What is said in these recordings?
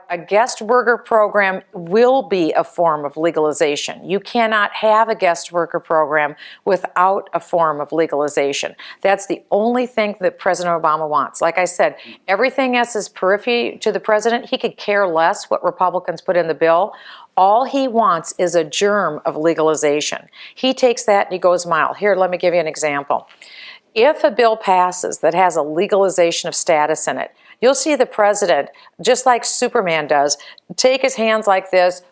A guest worker program will be a form of legalization. You cannot have a guest worker program without a form of legalization. That's the only thing that President Obama wants. Like I said, everything else is periphery to the president. He could care less what Republicans put in the bill. All he wants is a germ of legalization. He takes that and he goes a mile. Here, let me give you an example. If a bill passes that has a legalization of status in it, you'll see the president, just like Superman does, take his hands like this,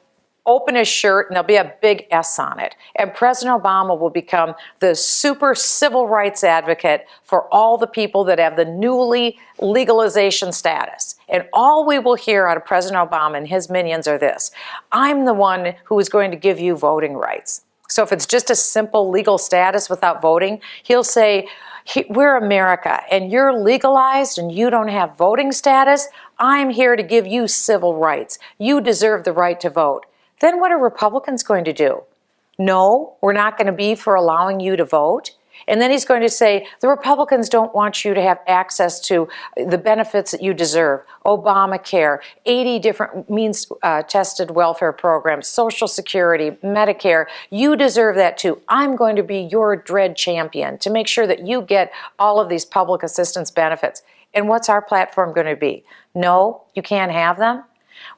open his shirt, and there'll be a big S on it. And President Obama will become the super civil rights advocate for all the people that have the newly legalization status. And all we will hear out of President Obama and his minions are this: I'm the one who is going to give you voting rights. So if it's just a simple legal status without voting, he'll say, we're America and you're legalized and you don't have voting status. I'm here to give you civil rights. You deserve the right to vote. Then what are Republicans going to do? No, we're not going to be for allowing you to vote. And then he's going to say, the Republicans don't want you to have access to the benefits that you deserve. Obamacare, 80 different means-tested welfare programs, Social Security, Medicare. You deserve that too. I'm going to be your dread champion to make sure that you get all of these public assistance benefits. And what's our platform going to be? No, you can't have them.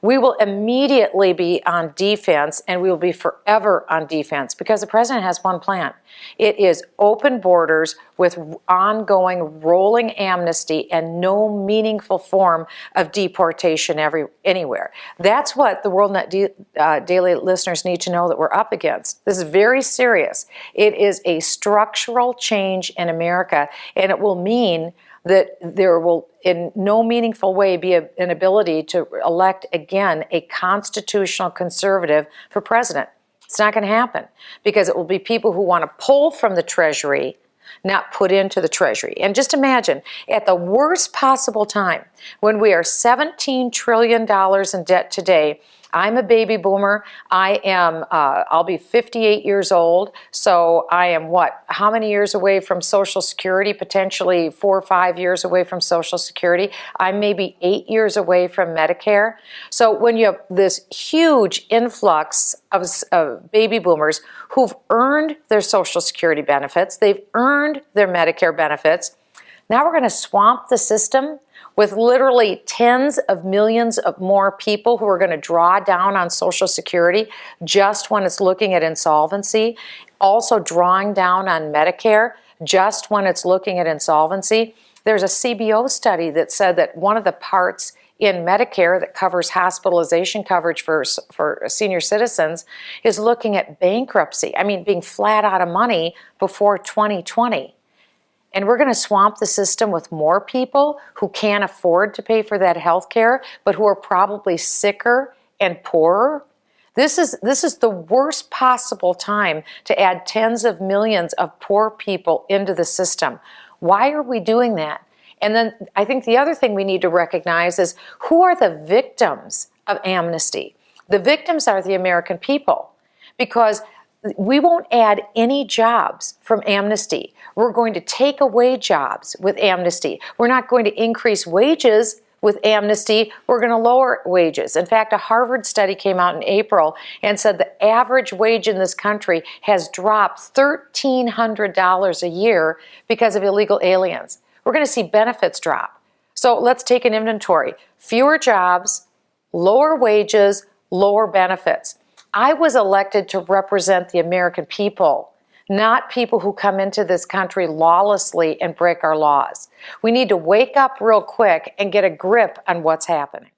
We will immediately be on defense, and we will be forever on defense because the president has one plan. It is open borders with ongoing rolling amnesty and no meaningful form of deportation anywhere. That's what the WorldNet Daily listeners need to know that we're up against. This is very serious. It is a structural change in America, and it will mean that there will in no meaningful way be an ability to elect again a constitutional conservative for president. It's not going to happen because it will be people who want to pull from the Treasury, not put into the Treasury. And just imagine, at the worst possible time, when we are $17 trillion in debt today, I'm a baby boomer. I'll be 58 years old. So I am how many years away from Social Security? Potentially 4 or 5 years away from Social Security. I'm maybe 8 years away from Medicare. So when you have this huge influx of baby boomers who've earned their Social Security benefits, they've earned their Medicare benefits, now we're going to swamp the system with literally tens of millions of more people who are going to draw down on Social Security just when it's looking at insolvency, also drawing down on Medicare just when it's looking at insolvency. There's a CBO study that said that one of the parts in Medicare that covers hospitalization coverage for senior citizens is looking at bankruptcy. I mean, being flat out of money before 2020. And we're going to swamp the system with more people who can't afford to pay for that health care, but who are probably sicker and poorer. This is the worst possible time to add tens of millions of poor people into the system. Why are we doing that? And then I think the other thing we need to recognize is who are the victims of amnesty? The victims are the American people, because we won't add any jobs from amnesty. We're going to take away jobs with amnesty. We're not going to increase wages with amnesty. We're going to lower wages. In fact, a Harvard study came out in April and said the average wage in this country has dropped $1,300 a year because of illegal aliens. We're going to see benefits drop. So let's take an inventory. Fewer jobs, lower wages, lower benefits. I was elected to represent the American people, not people who come into this country lawlessly and break our laws. We need to wake up real quick and get a grip on what's happening.